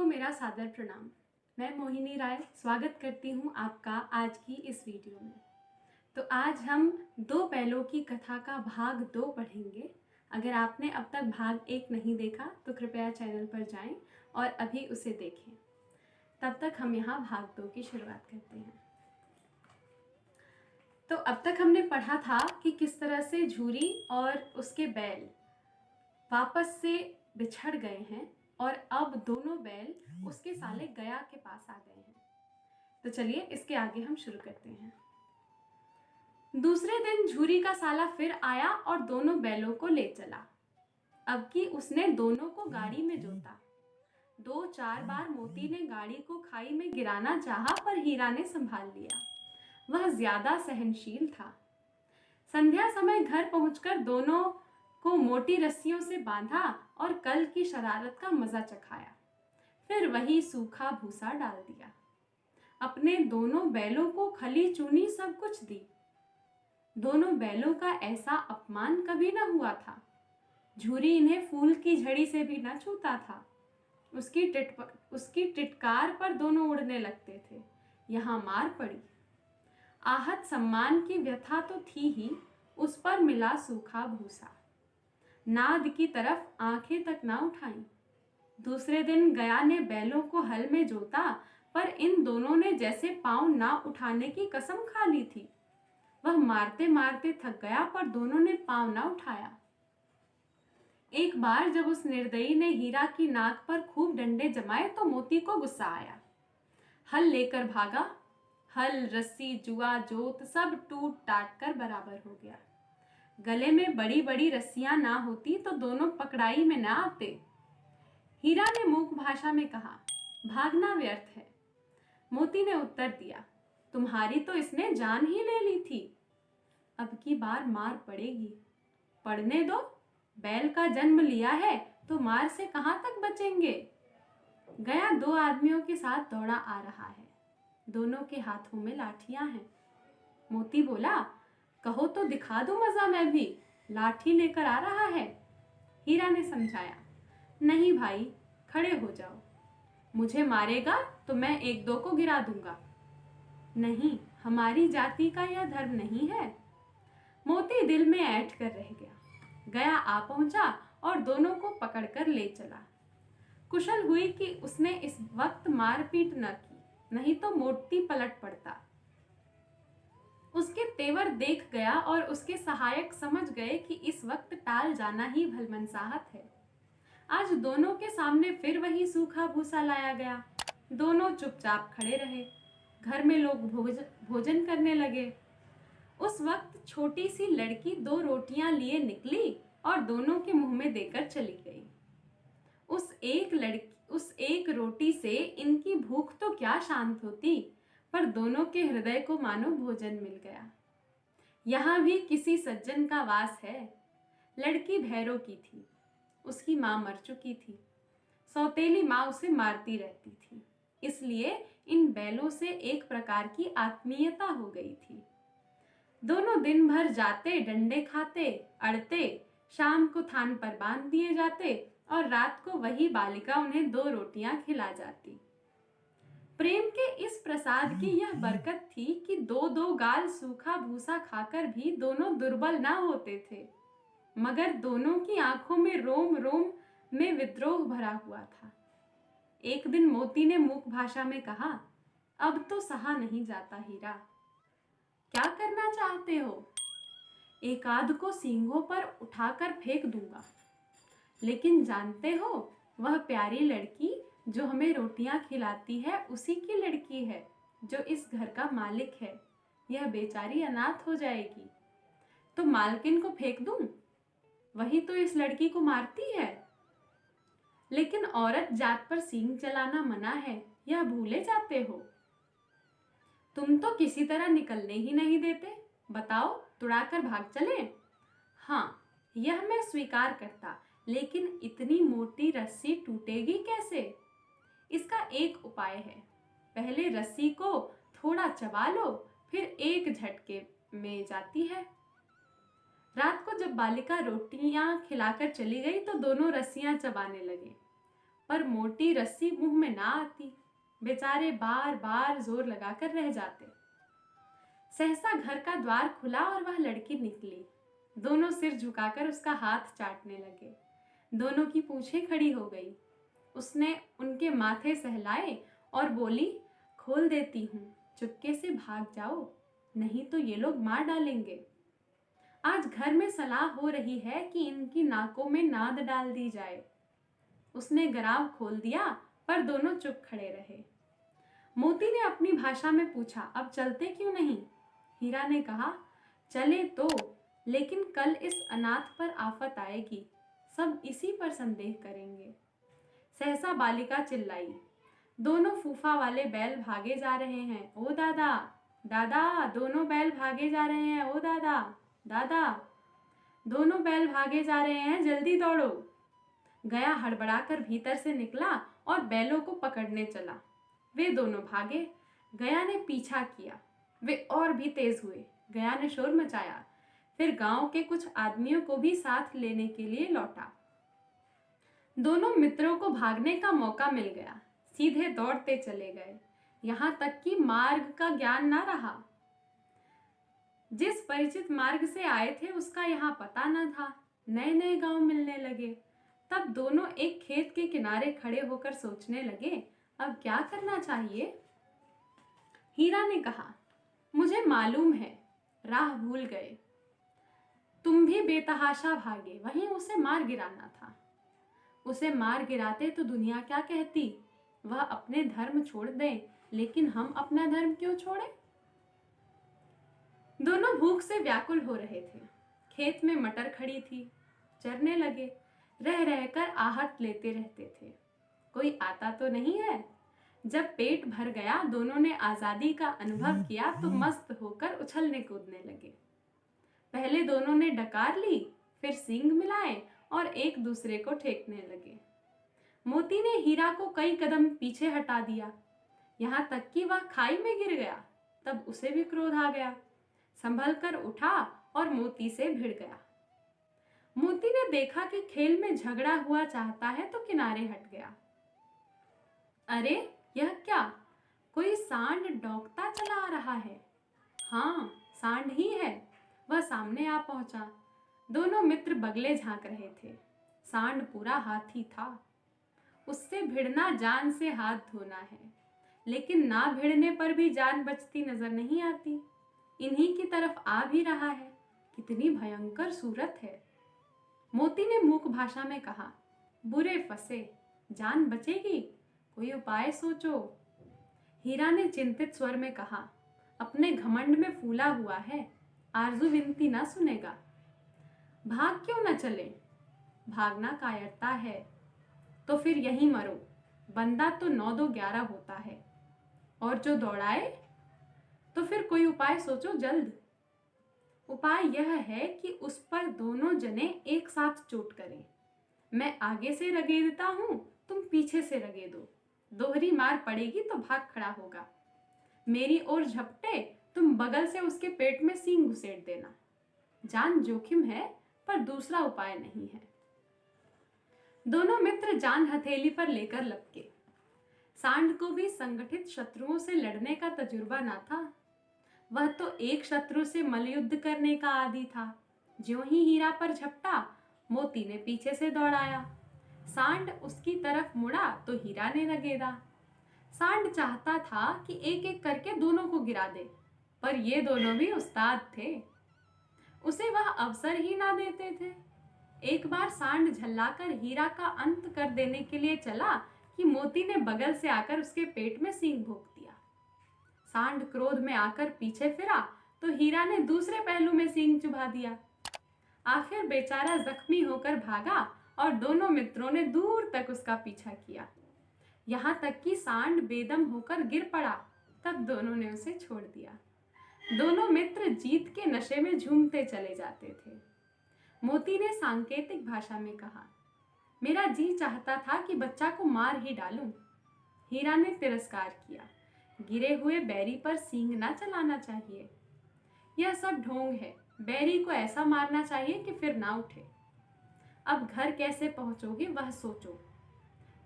मेरा सादर प्रणाम। मैं मोहिनी राय स्वागत करती हूँ आपका आज की इस वीडियो में। तो आज हम दो बैलों की कथा का भाग 2 पढ़ेंगे। अगर आपने अब तक भाग 1 नहीं देखा तो कृपया चैनल पर जाएं और अभी उसे देखें। तब तक हम यहाँ भाग 2 की शुरुआत करते हैं। तो अब तक हमने पढ़ा था कि किस तरह से झूरी और उसके बैल वापस से बिछड़ गए हैं और अब दोनों बैल उसके साले गया के पास आ गए हैं। तो चलिए इसके आगे हम शुरू करते हैं। दूसरे दिन झूरी का साला फिर आया और दोनों बैलों को ले चला। अब की उसने दोनों को गाड़ी में जोता। 2-4 बार मोती ने गाड़ी को खाई में गिराना चाहा, पर हीरा ने संभाल लिया। वह ज्यादा सहनशील था। संध्या समय घर पहुंचकर दोनों को मोटी रस्सियों से बांधा और कल की शरारत का मजा चखाया। फिर वही सूखा भूसा डाल दिया। अपने दोनों बैलों को खली चूनी सब कुछ दी। दोनों बैलों का ऐसा अपमान कभी न हुआ था। झूरी इन्हें फूल की झड़ी से भी न छूता था। उसकी टिटकार पर दोनों उड़ने लगते थे। यहाँ मार पड़ी। आहत सम्मान की व्यथा तो थी ही, उस पर मिला सूखा भूसा। नाद की तरफ आंखें तक ना उठाई। दूसरे दिन गया ने बैलों को हल में जोता, पर इन दोनों ने जैसे पांव ना उठाने की कसम खा ली थी। वह मारते मारते थक गया, पर दोनों ने पांव ना उठाया। एक बार जब उस निर्दयी ने हीरा की नाक पर खूब डंडे जमाए तो मोती को गुस्सा आया। हल लेकर भागा। हल, रस्सी, जुआ, जोत सब टूट टाट कर बराबर हो गया। गले में बड़ी बड़ी रस्सियां ना होती तो दोनों पकड़ाई में ना आते। हीरा ने मूक भाषा में कहा, भागना व्यर्थ है। मोती ने उत्तर दिया, तुम्हारी तो इसने जान ही ले ली थी। अब की बार मार पड़ेगी। पड़ने दो, बैल का जन्म लिया है तो मार से कहां तक बचेंगे। गया 2 आदमियों के साथ दौड़ा आ रहा है। दोनों के हाथों में लाठियां हैं। मोती बोला, कहो तो दिखा दूं मजा मैं भी, लाठी लेकर आ रहा है। हीरा ने समझाया, नहीं भाई, खड़े हो जाओ। मुझे मारेगा तो मैं 1-2 को गिरा दूंगा। नहीं, हमारी जाति का यह धर्म नहीं है। मोती दिल में ऐंठ कर रह गया। गया आ पहुंचा और दोनों को पकड़कर ले चला। कुशल हुई कि उसने इस वक्त मारपीट न की, नहीं तो मोती पलट पड़ता। उसके तेवर देख गया और उसके सहायक समझ गए कि इस वक्त टाल जाना ही भलमनसाहत है। आज दोनों के सामने फिर वही सूखा भूसा लाया गया। दोनों चुपचाप खड़े रहे। घर में लोग भोजन करने लगे। उस वक्त छोटी सी लड़की 2 रोटियां लिए निकली और दोनों के मुंह में देकर चली गई। उस एक रोटी से इनकी भूख तो क्या शांत होती, पर दोनों के हृदय को मानो भोजन मिल गया। यहाँ भी किसी सज्जन का वास है। लड़की भैरों की थी। उसकी माँ मर चुकी थी। सौतेली माँ उसे मारती रहती थी, इसलिए इन बैलों से एक प्रकार की आत्मीयता हो गई थी। दोनों दिन भर जाते, डंडे खाते, अड़ते, शाम को थान पर बांध दिए जाते और रात को वही बालिका उन्हें 2 रोटियां खिला जाती। प्रेम के इस प्रसाद की यह बरकत थी कि 2-2 गाल सूखा भूसा खाकर भी दोनों दुर्बल ना होते थे, मगर दोनों की आंखों में रोम रोम में विद्रोह भरा हुआ था। एक दिन मोती ने मूक भाषा में कहा, अब तो सहा नहीं जाता हीरा। क्या करना चाहते हो? एक आध को सींगों पर उठाकर फेंक दूंगा। लेकिन जानते हो, वह प्यारी लड़की जो हमें रोटियां खिलाती है उसी की लड़की है, जो इस घर का मालिक है। यह बेचारी अनाथ हो जाएगी। तो मालकिन को फेंक दूं? वही तो इस लड़की को मारती है। लेकिन औरत जात पर सींग चलाना मना है, यह भूले जाते हो। तुम तो किसी तरह निकलने ही नहीं देते। बताओ, तुड़ाकर भाग चले? हाँ, यह मैं स्वीकार करता, लेकिन इतनी मोटी रस्सी टूटेगी कैसे? इसका एक उपाय है। पहले रस्सी को थोड़ा चबा लो, फिर एक झटके में जाती है। रात को जब बालिका रोटियां खिलाकर चली गई तो दोनों रस्सियां चबाने लगे। पर मोटी रस्सी मुंह में ना आती। बेचारे बार बार जोर लगाकर रह जाते। सहसा घर का द्वार खुला और वह लड़की निकली। दोनों सिर झुकाकर उसका हाथ चाटने लगे। दोनों की पूंछें खड़ी हो गई। उसने उनके माथे सहलाए और बोली, खोल देती हूँ, चुपके से भाग जाओ, नहीं तो ये लोग मार डालेंगे। आज घर में सलाह हो रही है कि इनकी नाकों में नाद डाल दी जाए। उसने गराव खोल दिया, पर दोनों चुप खड़े रहे। मोती ने अपनी भाषा में पूछा, अब चलते क्यों नहीं? हीरा ने कहा, चले तो, लेकिन कल इस अनाथ पर आफत आएगी, सब इसी पर संदेह करेंगे। सहसा बालिका चिल्लाई, दोनों फूफा वाले बैल भागे जा रहे हैं, ओ दादा दादा, दोनों बैल भागे जा रहे हैं, ओ दादा दादा, दोनों बैल भागे जा रहे हैं, जल्दी दौड़ो। गया हड़बड़ाकर भीतर से निकला और बैलों को पकड़ने चला। वे दोनों भागे। गया ने पीछा किया। वे और भी तेज हुए। गया ने शोर मचाया। फिर गांव के कुछ आदमियों को भी साथ लेने के लिए लौटा। दोनों मित्रों को भागने का मौका मिल गया। सीधे दौड़ते चले गए, यहां तक कि मार्ग का ज्ञान ना रहा। जिस परिचित मार्ग से आए थे उसका यहाँ पता न था। नए नए गांव मिलने लगे। तब दोनों एक खेत के किनारे खड़े होकर सोचने लगे, अब क्या करना चाहिए। हीरा ने कहा, मुझे मालूम है, राह भूल गए। तुम भी बेतहाशा भागे, वहीं उसे मार गिराना था। उसे मार गिराते तो दुनिया क्या कहती। वह अपने धर्म छोड़ दे, लेकिन हम अपना धर्म क्यों छोड़े। दोनों भूख से व्याकुल हो रहे थे। खेत में मटर खड़ी थी। चरने लगे। रह रहकर आहट लेते रहते थे, कोई आता तो नहीं है। जब पेट भर गया, दोनों ने आजादी का अनुभव किया तो मस्त होकर उछलने कूदने लगे। पहले दोनों ने डकार ली, फिर सींग मिलाए और एक दूसरे को ठेकने लगे। मोती ने हीरा को कई कदम पीछे हटा दिया, यहां तक कि वह खाई में गिर गया। तब उसे भी क्रोध आ गया। संभल कर उठा और मोती से भिड़ गया। मोती ने देखा कि खेल में झगड़ा हुआ चाहता है तो किनारे हट गया। अरे यह क्या, कोई सांड डौंकता चला आ रहा है। हाँ, सांड ही है। वह सामने आ पहुंचा। दोनों मित्र बगले झांक रहे थे। सांड पूरा हाथी था। उससे भिड़ना जान से हाथ धोना है, लेकिन ना भिड़ने पर भी जान बचती नजर नहीं आती। इन्हीं की तरफ आ भी रहा है। कितनी भयंकर सूरत है। मोती ने मूक भाषा में कहा, बुरे फंसे, जान बचेगी, कोई उपाय सोचो। हीरा ने चिंतित स्वर में कहा, अपने घमंड में फूला हुआ है, आरजू विनती ना सुनेगा। भाग क्यों न चले। भागना कायरता है, तो फिर यहीं मरो। बंदा तो 9-2-11 होता है, और जो दौड़ाए तो फिर कोई उपाय सोचो जल्द। उपाय यह है कि उस पर दोनों जने एक साथ चोट करें। मैं आगे से रगेदता हूं, तुम पीछे से रगेदो। दोहरी मार पड़ेगी तो भाग खड़ा होगा। मेरी ओर झपटे, तुम बगल से उसके पेट में सींग घुसेड़ देना। जान जोखिम है, पर दूसरा उपाय नहीं है। दोनों मित्र जान हथेली पर लेकर लपके। सांड को भी संगठित शत्रुओं से लड़ने का तजुर्बा ना था। वह तो एक शत्रु से मल्लयुद्ध करने का आदी था। ज्यों ही हीरा पर झपटा, मोती ने पीछे से दौड़ाया। सांड उसकी तरफ मुड़ा तो हीरा ने रगेदा। सांड चाहता था कि एक एक करके दोनों को गिरा दे, पर ये दोनों भी उस्ताद थे। उसे वह अवसर ही ना देते थे। एक बार सांड झल्लाकर हीरा का अंत कर देने के लिए चला कि मोती ने बगल से आकर उसके पेट में सींग भोंक दिया। सांड क्रोध में आकर पीछे फिरा तो हीरा ने दूसरे पहलू में सींग चुभा दिया। आखिर बेचारा जख्मी होकर भागा और दोनों मित्रों ने दूर तक उसका पीछा किया, यहां तक कि सांड बेदम होकर गिर पड़ा। तब दोनों ने उसे छोड़ दिया। दोनों मित्र जीत के नशे में झूमते चले जाते थे। मोती ने सांकेतिक भाषा में कहा, मेरा जी चाहता था कि बच्चा को मार ही डालूं। हीरा ने तिरस्कार किया, गिरे हुए बैरी पर सींग ना चलाना चाहिए। यह सब ढोंग है। बैरी को ऐसा मारना चाहिए कि फिर ना उठे। अब घर कैसे पहुंचोगे वह सोचो।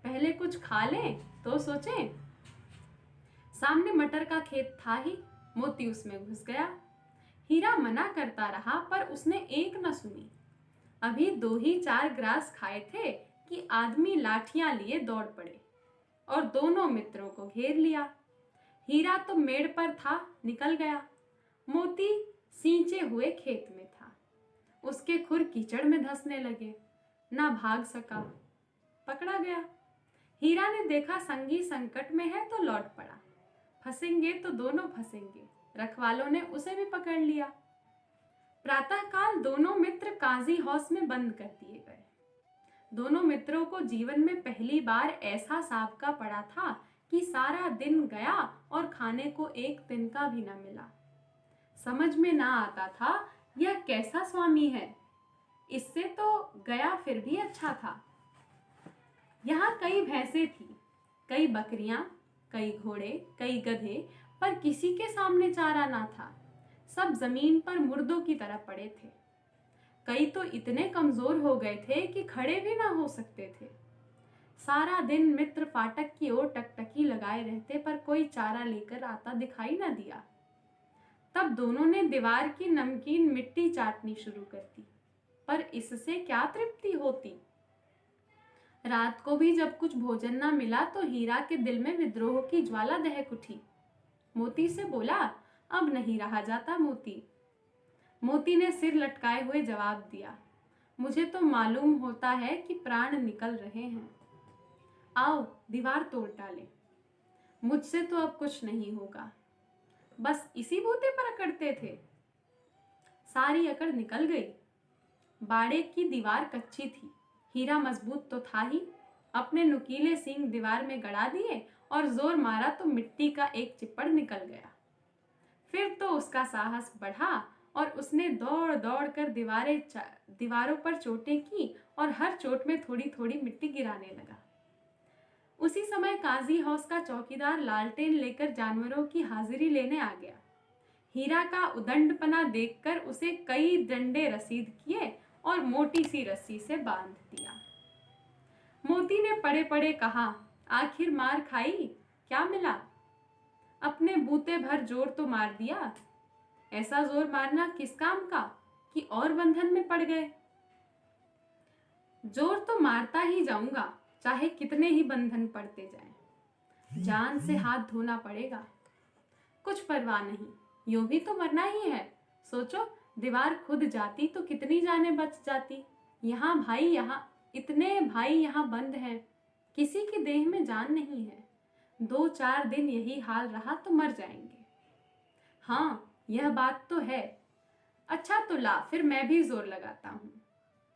पहले कुछ खा लें तो सोचें। सामने मटर का खेत था ही, मोती उसमें घुस गया। हीरा मना करता रहा पर उसने एक न सुनी। अभी 2 ही 4 ग्रास खाए थे कि आदमी लाठियां लिए दौड़ पड़े और दोनों मित्रों को घेर लिया। हीरा तो मेड़ पर था, निकल गया। मोती सींचे हुए खेत में था। उसके खुर कीचड़ में धंसने लगे, ना भाग सका, पकड़ा गया। हीरा ने देखा संगी संकट में है तो लौट पड़ा। फंसेंगे तो दोनों फंसेंगे। रखवालों ने उसे भी पकड़ लिया। प्रातःकाल दोनों मित्र काजी हाउस में बंद कर दिए गए। दोनों मित्रों को जीवन में पहली बार ऐसा साबका पड़ा था कि सारा दिन गया और खाने को एक दिन का भी न मिला। समझ में ना आता था यह कैसा स्वामी है, इससे तो गया फिर भी अच्छा था। यहाँ कई भैंसें थी, कई बकरियां, कई घोड़े, कई गधे, पर किसी के सामने चारा ना था। सब जमीन पर मुर्दों की तरह पड़े थे। कई तो इतने कमजोर हो गए थे कि खड़े भी ना हो सकते थे। सारा दिन मित्र फाटक की ओर टकटकी लगाए रहते पर कोई चारा लेकर आता दिखाई ना दिया। तब दोनों ने दीवार की नमकीन मिट्टी चाटनी शुरू कर दी, पर इससे क्या तृप्ति होती। रात को भी जब कुछ भोजन न मिला तो हीरा के दिल में विद्रोह की ज्वाला दहक उठी। मोती से बोला, अब नहीं रहा जाता मोती। मोती ने सिर लटकाए हुए जवाब दिया, मुझे तो मालूम होता है कि प्राण निकल रहे हैं। आओ दीवार तोड़ डालें। मुझसे तो अब कुछ नहीं होगा। बस इसी बूते पर अकड़ते थे। सारी अकड़ निकल गई। बाड़े की दीवार कच्ची थी। हीरा मजबूत तो था ही। अपने नुकीले सींग दीवार में गड़ा दिए और जोर मारा तो मिट्टी का एक चिप्पड़ निकल गया। फिर तो उसका साहस बढ़ा और उसने दौड़ दौड़ कर दीवारों पर चोटें की और हर चोट में थोड़ी थोड़ी मिट्टी गिराने लगा। उसी समय काजी हाउस का चौकीदार लालटेन लेकर जानवरों की हाजिरी लेने आ गया। हीरा का उदंडपना देखकर उसे कई डंडे रसीद किए और मोटी सी रस्सी से बांध दिया। मोती ने पड़े पड़े कहा, आखिर मार खाई, क्या मिला? अपने बूते भर जोर तो मार दिया। ऐसा जोर मारना किस काम का कि और बंधन में पड़ गए। जोर तो मारता ही जाऊंगा, चाहे कितने ही बंधन पड़ते जाएं। जान से हाथ धोना पड़ेगा। कुछ परवाह नहीं, यूं भी तो मरना ही है। सोचो, दीवार खुद जाती तो कितनी जानें बच जाती। यहाँ इतने भाई यहाँ बंद हैं, किसी की देह में जान नहीं है। 2-4 दिन यही हाल रहा तो मर जाएंगे। हाँ, यह बात तो है। अच्छा तो ला, फिर मैं भी जोर लगाता हूँ।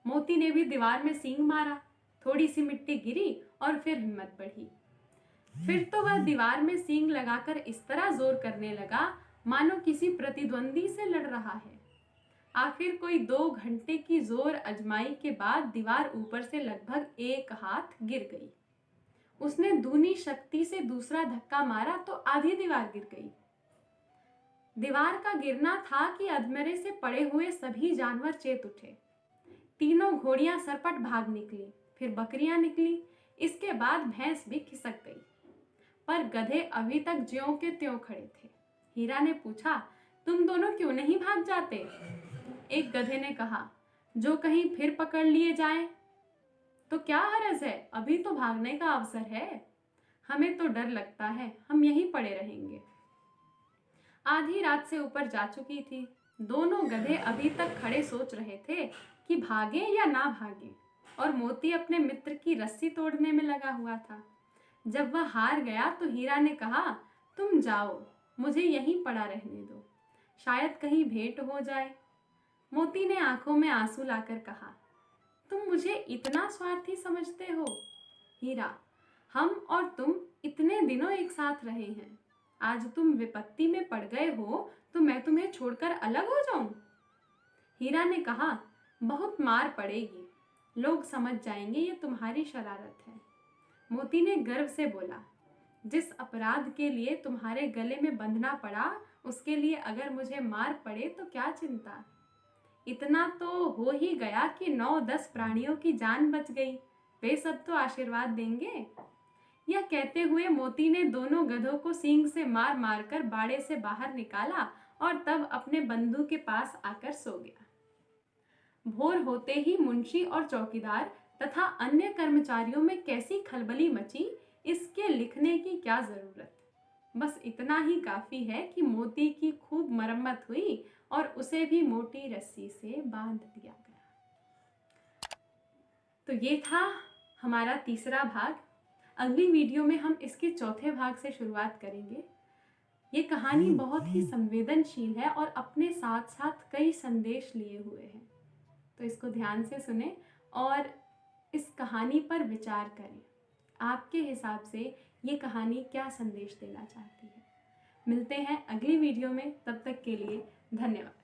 मोती ने भी दीवार में सींग मारा। थोड़ी सी मिट्टी गिरी और फिर हिम्मत बढ़ी। फिर तो वह दीवार में सींग लगाकर इस तरह जोर करने लगा मानो किसी प्रतिद्वंदी से लड़ रहा है। आखिर कोई 2 घंटे की जोर अजमाई के बाद दीवार ऊपर से लगभग 1 हाथ गिर गई। उसने दूनी शक्ति से दूसरा धक्का मारा तो आधी दीवार गिर गई। दीवार का गिरना था कि अधमरे से पड़े हुए सभी जानवर चेत उठे। तीनों घोड़ियां सरपट भाग निकली, फिर बकरियां निकली, इसके बाद भैंस भी खिसक गई। पर गधे अभी तक ज्यों के त्यों खड़े थे। हीरा ने पूछा, तुम दोनों क्यों नहीं भाग जाते? एक गधे ने कहा, जो कहीं फिर पकड़ लिए जाएं तो क्या हरज है, अभी तो भागने का अवसर है। हमें तो डर लगता है, हम यहीं पड़े रहेंगे। आधी रात से ऊपर जा चुकी थी। दोनों गधे अभी तक खड़े सोच रहे थे कि भागे या ना भागे, और मोती अपने मित्र की रस्सी तोड़ने में लगा हुआ था। जब वह हार गया तो हीरा ने कहा, तुम जाओ, मुझे यहीं पड़ा रहने दो, शायद कहीं भेंट हो जाए। मोती ने आंखों में आंसू लाकर कहा, तुम मुझे इतना स्वार्थी समझते हो? हीरा, हम और तुम इतने दिनों एक साथ रहे हैं, आज तुम विपत्ति में पड़ गए हो तो मैं तुम्हें छोड़कर अलग हो जाऊं? हीरा ने कहा, बहुत मार पड़ेगी, लोग समझ जाएंगे ये तुम्हारी शरारत है। मोती ने गर्व से बोला, जिस अपराध के लिए तुम्हारे गले में बंधना पड़ा, उसके लिए अगर मुझे मार पड़े तो क्या चिंता। इतना तो हो ही गया कि 9-10 प्राणियों की जान बच गई। वे सब तो आशीर्वाद देंगे। यह कहते हुए मोती ने दोनों गधों को सींग से मार मार कर बाड़े से बाहर निकाला और तब अपने बंधु के पास आकर सो गया। भोर होते ही मुंशी और चौकीदार तथा अन्य कर्मचारियों में कैसी खलबली मची, इसके लिखने की क्या जरूरत। बस इतना ही काफी है कि मोती की खूब मरम्मत हुई और उसे भी मोटी रस्सी से बांध दिया गया। तो ये था हमारा तीसरा भाग। अगली वीडियो में हम इसके चौथे भाग से शुरुआत करेंगे। ये कहानी बहुत ही संवेदनशील है और अपने साथ साथ कई संदेश लिए हुए है, तो इसको ध्यान से सुने और इस कहानी पर विचार करें। आपके हिसाब से ये कहानी क्या संदेश देना चाहती है। मिलते हैं अगली वीडियो में, तब तक के लिए धन्यवाद।